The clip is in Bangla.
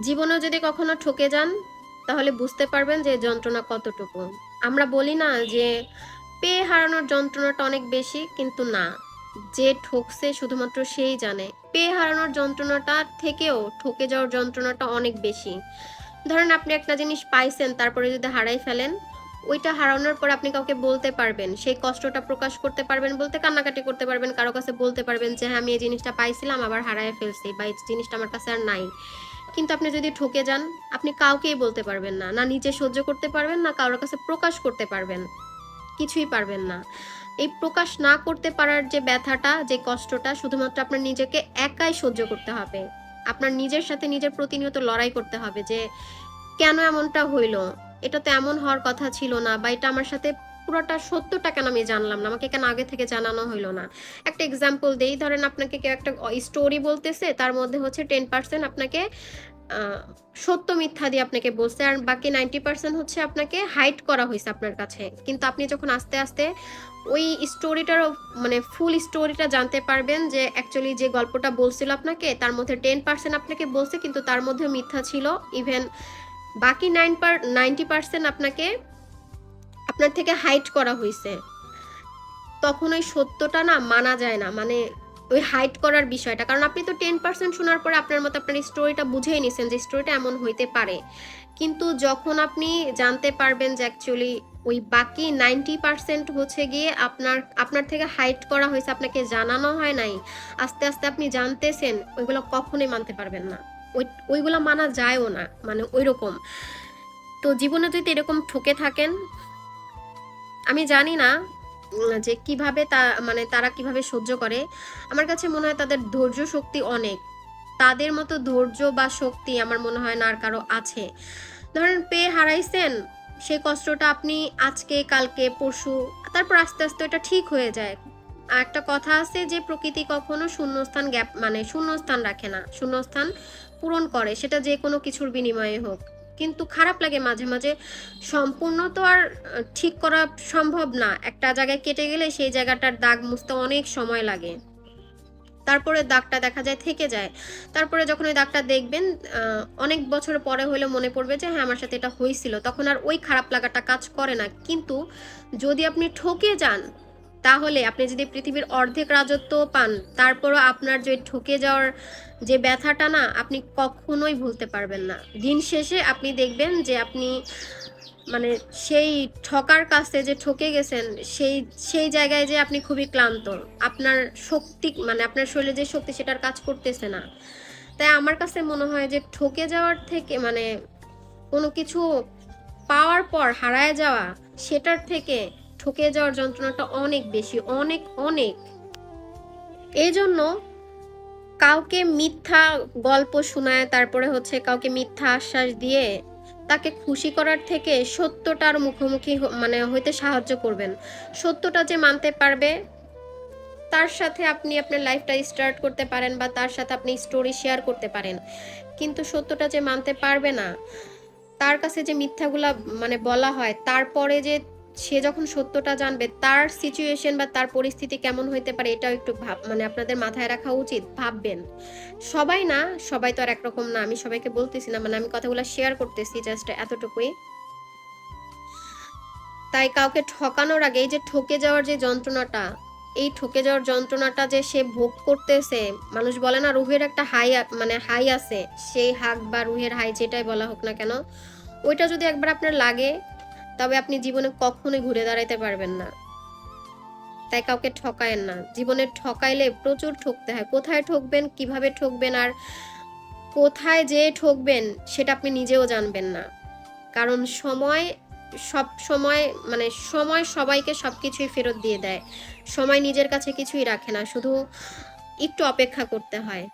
জীবনেও যদি কখনো ঠকে যান তাহলে বুঝতে পারবেন যে যন্ত্রণা কতটুকু। আমরা বলি না যে পেয়ে হারানোর যন্ত্রণাটা অনেক বেশি, কিন্তু না, যে ঠকছে শুধুমাত্র সেই জানে। পেয়ে হারানোর যন্ত্রণাটা থেকেও ঠকে যাওয়ার যন্ত্রণাটা অনেক বেশি। ধরেন আপনি একটা জিনিস পাইছেন, তারপরে যদি হারাই ফেলেন, ওইটা হারানোর পর আপনি কাউকে বলতে পারবেন, সেই কষ্টটা প্রকাশ করতে পারবেন, বলতে কান্নাকাটি করতে পারবেন, কারো কাছে বলতে পারবেন যে হ্যাঁ আমি এই জিনিসটা পাইছিলাম আবার হারায় ফেলছি, বা এই জিনিসটা আমার কাছে আর নাই। কিন্তু আপনি যদি ঠকে যান, আপনি কাউকেই বলতে পারবেন না, না নিজে সহ্য করতে পারবেন, না কারোর কাছে প্রকাশ করতে পারবেন, কিছুই পারবেন না। এই প্রকাশ না করতে পারার যে ব্যথাটা, যে কষ্টটা, শুধুমাত্র আপনার নিজেকে একাই সহ্য করতে হবে। আপনার নিজের সাথে নিজের প্রতিনিয়ত লড়াই করতে হবে যে কেন এমনটা হইলো, এটা তো এমন হওয়ার কথা ছিল না, বা এটা আমার সাথে পুরোটা সত্যটা কেন আমি জানলাম না, আমাকে কেন আগে থেকে জানানো হইলো না। একটা এক্সাম্পল দেই, ধরেন আপনাকে কেউ একটা স্টোরি বলতেছে, তার মধ্যে হচ্ছে 10% আপনাকে সত্য মিথ্যা দিয়ে আপনাকে বলছে, আর বাকি 90% হচ্ছে আপনাকে হাইড করা হয়েছে আপনার কাছে। কিন্তু আপনি যখন আস্তে আস্তে ওই স্টোরিটার মানে ফুল স্টোরিটা জানতে পারবেন যে অ্যাকচুয়ালি যে গল্পটা বলছিল আপনাকে, তার মধ্যে 10% আপনাকে বলছে কিন্তু তার মধ্যেও মিথ্যা ছিল। ইভেন বাকি 90% আপনাকে আপনার থেকে হাইড করা হয়েছে। তখন ওই সত্যটা না মানা যায় না, মানে ওই হাইড করার বিষয়টা, কারণ আপনি তো 10% শোনার পরে আপনার মতো আপনার স্টোরিটা বুঝেই নিছেন যে স্টোরিটা এমন হইতে পারে। কিন্তু যখন আপনি জানতে পারবেন যে অ্যাকচুয়ালি ওই বাকি 90% হচ্ছে গিয়ে আপনার থেকে হাইড করা হয়েছে, আপনাকে জানানো হয় নাই, আস্তে আস্তে আপনি জানতেছেন, ওইগুলো কখনোই মানতে পারবেন না। ওইগুলো মানা যায়ও না, মানে ওই রকম। তো জীবনে যদি এরকম ঠকে থাকেন, আমি জানি না যে কিভাবে মানে তারা কিভাবে সহ্য করে। আমার কাছে মনে হয় তাদের ধৈর্য শক্তি অনেক, তাদের মতো ধৈর্য বা শক্তি আমার মনে হয় না আর কারো আছে। ধরেন পেয়ে হারাইছেন, সেই কষ্টটা আপনি আজকে কালকে পরশু, তারপর আস্তে আস্তে এটা ঠিক হয়ে যায়। আর একটা কথা আছে যে প্রকৃতি কখনো শূন্যস্থান মানে শূন্যস্থান রাখে না, শূন্যস্থান পূরণ করে, সেটা যে কোনো কিছুর বিনিময়ে হোক। কিন্তু খারাপ লাগে মাঝে মাঝে, সম্পূর্ণ তো আর ঠিক করা সম্ভব না। একটা জায়গায় কেটে গেলে সেই জায়গাটার দাগ মুছতে অনেক সময় লাগে, তারপরে দাগটা দেখা যায় থেকে যায়। তারপরে যখন ওই দাগটা দেখবেন অনেক বছর পরে হলে মনে পড়বে যে হ্যাঁ আমার সাথে এটা হয়েছিল, তখন আর ওই খারাপ লাগাটা কাজ করে না। কিন্তু যদি আপনি ঠকে যান, তাহলে আপনি যদি পৃথিবীর অর্ধেক রাজত্ব পান, তারপরও আপনার যে ঠকে যাওয়ার যে ব্যথাটা না, আপনি কখনোই ভুলতে পারবেন না। দিন শেষে আপনি দেখবেন যে আপনি মানে সেই ঠকার কাছে যে ঠকে গেছেন, সেই সেই জায়গায় যে আপনি খুবই ক্লান্ত, আপনার শক্তি মানে আপনার শরীরে যে শক্তি সেটার কাজ করতেছে না। তাই আমার কাছে মনে হয় যে ঠকে যাওয়ার থেকে মানে কোনো কিছু পাওয়ার পর হারায় যাওয়া, সেটার থেকে ঠকে যাওয়ার যন্ত্রণাটা অনেক বেশি, অনেক অনেক। এই জন্য কাউকে মিথ্যা গল্প শোনায়, তারপরে হচ্ছে কাউকে মিথ্যা আশ্বাস দিয়ে তাকে খুশি করার থেকে সত্যটার মুখোমুখি মানে হইতে সাহায্য করবেন। সত্যটা যে মানতে পারবে, তার সাথে আপনি আপনার লাইফটা স্টার্ট করতে পারেন, বা তার সাথে আপনি স্টোরি শেয়ার করতে পারেন। কিন্তু সত্যটা যে মানতে পারবে না, তার কাছে যে মিথ্যাগুলা মানে বলা হয়, তারপরে যে সে যখন সত্যটা জানবে, তার সিচুয়েশন বা তার পরিস্থিতি কেমন হইতে পারে, এটাও একটু মানে আপনাদের মাথায় রাখা উচিত, ভাববেন। সবাই না, সবাই তো আর একরকম না, আমি সবাইকে বলতেছি না, মানে আমি কথাগুলো শেয়ার করতেছি জাস্ট এতটুকুই। তাই কাউকে ঠকানোর আগে এই যে ঠকে যাওয়ার যে যন্ত্রণাটা, এই ঠকে যাওয়ার যন্ত্রণাটা যে সে ভোগ করতেছে, মানুষ বলে না রুহের একটা হাই মানে হাই আছে, সেই হাক বা রুহের হাই যেটাই বলা হোক না কেন, ওইটা যদি একবার আপনার লাগে, তবে আপনি জীবনে কখনোই ঘুরে দাঁড়াইতে পারবেন না। তাই কাউকে ঠকায়েন না, জীবনে ঠকাইলে প্রচুর ঠকতে হয়। কোথায় ঠকবেন, কিভাবে ঠকবেন, আর কোথায় যে ঠকবেন সেটা আপনি নিজেও জানবেন না। কারণ সময় সব সময় মানে সময় সবাইকে সবকিছুই ফেরত দিয়ে দেয়। সময় নিজের কাছে কিছুই রাখে না, শুধু একটু অপেক্ষা করতে হয়।